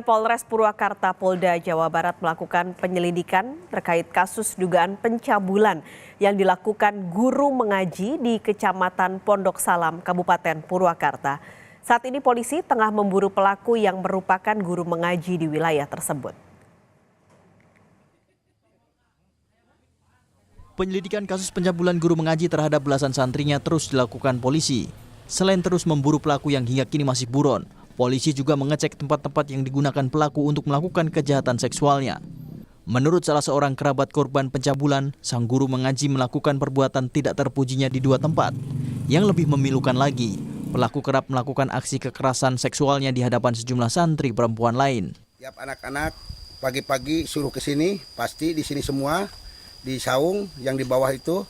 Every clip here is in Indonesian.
Polres Purwakarta, Polda Jawa Barat melakukan penyelidikan terkait kasus dugaan pencabulan yang dilakukan guru mengaji di Kecamatan Pondok Salam, Kabupaten Purwakarta. Saat ini polisi tengah memburu pelaku yang merupakan guru mengaji di wilayah tersebut. Penyelidikan kasus pencabulan guru mengaji terhadap belasan santrinya terus dilakukan polisi. Selain terus memburu pelaku yang hingga kini masih buron, polisi juga mengecek tempat-tempat yang digunakan pelaku untuk melakukan kejahatan seksualnya. Menurut salah seorang kerabat korban pencabulan, sang guru mengaji melakukan perbuatan tidak terpujinya di dua tempat. Yang lebih memilukan lagi, pelaku kerap melakukan aksi kekerasan seksualnya di hadapan sejumlah santri perempuan lain. Tiap anak-anak pagi-pagi suruh ke sini, pasti di sini semua, di saung yang di bawah itu,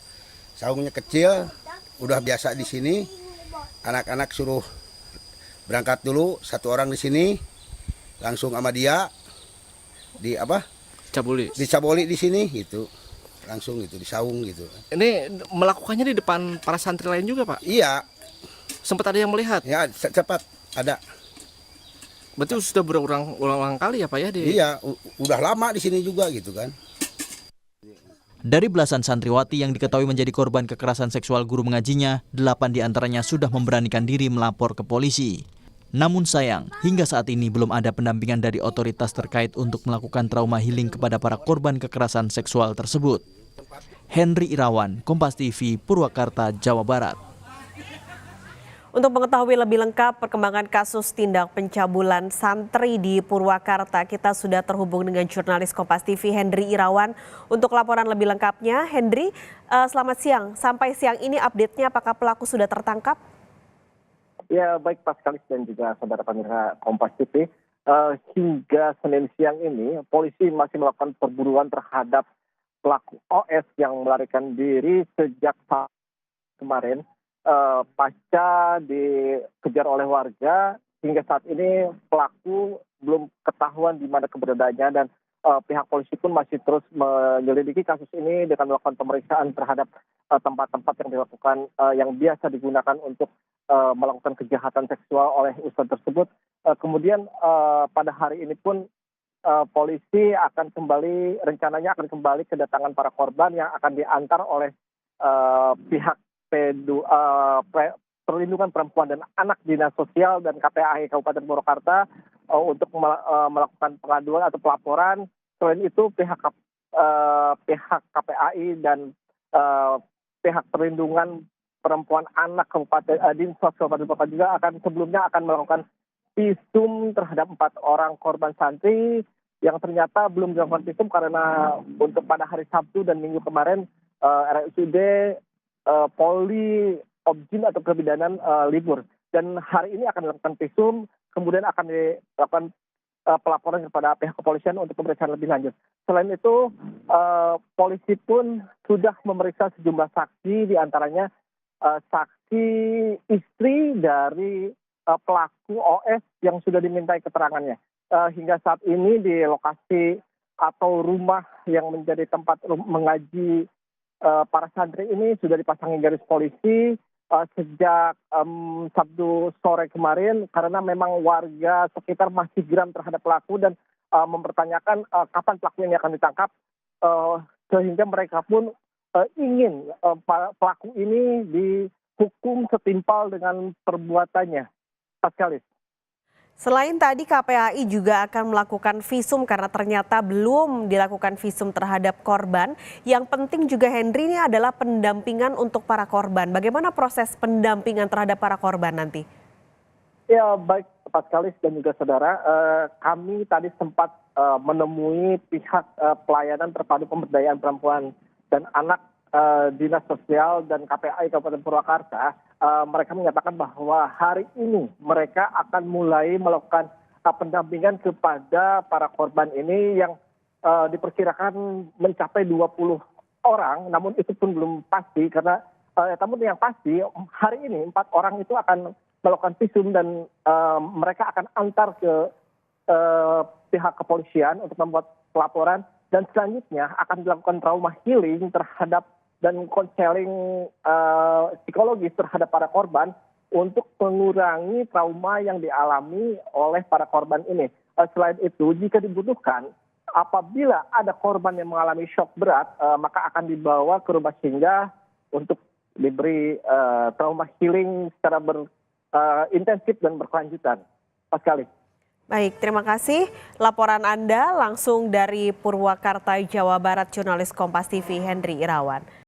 saungnya kecil, udah biasa di sini. Anak-anak suruh berangkat dulu satu orang di sini, langsung sama dia dicabuli di sini gitu, langsung gitu di saung gitu. Ini melakukannya di depan para santri lain juga, Pak? Iya. Sempat ada yang melihat? Ya cepat ada. Berarti sudah berulang kali ya, Pak ya? Iya, udah lama di sini juga gitu kan. Dari belasan santriwati yang diketahui menjadi korban kekerasan seksual guru mengajinya, 8 diantaranya sudah memberanikan diri melapor ke polisi. Namun sayang, hingga saat ini belum ada pendampingan dari otoritas terkait untuk melakukan trauma healing kepada para korban kekerasan seksual tersebut. Henry Irawan, Kompas TV, Purwakarta, Jawa Barat. Untuk mengetahui lebih lengkap perkembangan kasus tindak pencabulan santri di Purwakarta, kita sudah terhubung dengan jurnalis Kompas TV Henry Irawan. Untuk laporan lebih lengkapnya, Henry, selamat siang. Sampai siang ini update-nya apakah pelaku sudah tertangkap? Ya, baik Paskalis dan juga saudara pemirsa Kompas TV. Hingga Senin siang ini, polisi masih melakukan perburuan terhadap pelaku OS yang melarikan diri sejak kemarin. Pasca dikejar oleh warga, hingga saat ini pelaku belum ketahuan di mana keberadaannya dan pihak polisi pun masih terus menyelidiki kasus ini dengan melakukan pemeriksaan terhadap tempat-tempat yang dilakukan yang biasa digunakan untuk melakukan kejahatan seksual oleh ustadz tersebut. Kemudian pada hari ini pun polisi rencananya akan kembali kedatangan para korban yang akan diantar oleh pihak Perlindungan Perempuan dan Anak Dinas Sosial dan KPAI Kabupaten Purwakarta untuk melakukan pengaduan atau pelaporan. Selain itu pihak KPAI dan pihak Perlindungan Perempuan Anak Kabupaten Dinsos Kabupaten Purwakarta juga sebelumnya akan melakukan visum terhadap 4 orang korban santri yang ternyata belum dilakukan visum karena untuk pada hari Sabtu dan Minggu kemarin RSUD Polri Objin atau Kebidanan libur, dan hari ini akan dilakukan visum, kemudian akan dilakukan pelaporan kepada pihak kepolisian untuk pemeriksaan lebih lanjut. Selain itu, polisi pun sudah memeriksa sejumlah saksi, diantaranya saksi istri dari pelaku OS yang sudah dimintai keterangannya. Hingga saat ini di lokasi atau rumah yang menjadi tempat mengaji para santri ini sudah dipasangi garis polisi sejak Sabtu sore kemarin karena memang warga sekitar masih geram terhadap pelaku dan mempertanyakan kapan pelaku ini akan ditangkap, sehingga mereka pun ingin pelaku ini dihukum setimpal dengan perbuatannya. Paskalis. Selain tadi KPAI juga akan melakukan visum karena ternyata belum dilakukan visum terhadap korban. Yang penting juga Henry ini adalah pendampingan untuk para korban. Bagaimana proses pendampingan terhadap para korban nanti? Ya baik Paskalis dan juga saudara, kami tadi sempat menemui pihak pelayanan terpadu pemberdayaan perempuan dan anak Dinas Sosial dan KPAI Kabupaten Purwakarta. Mereka menyatakan bahwa hari ini mereka akan mulai melakukan pendampingan kepada para korban ini yang diperkirakan mencapai 20 orang, namun itu pun belum pasti karena namun yang pasti hari ini 4 orang itu akan melakukan visum dan mereka akan antar ke pihak kepolisian untuk membuat pelaporan dan selanjutnya akan dilakukan trauma healing terhadap dan konseling psikologis terhadap para korban untuk mengurangi trauma yang dialami oleh para korban ini. Selain itu, jika dibutuhkan, apabila ada korban yang mengalami shock berat, maka akan dibawa ke rumah singgah untuk diberi trauma healing secara intensif dan berkelanjutan. Sekali. Baik, terima kasih. Laporan Anda langsung dari Purwakarta, Jawa Barat, jurnalis Kompas TV Henry Irawan.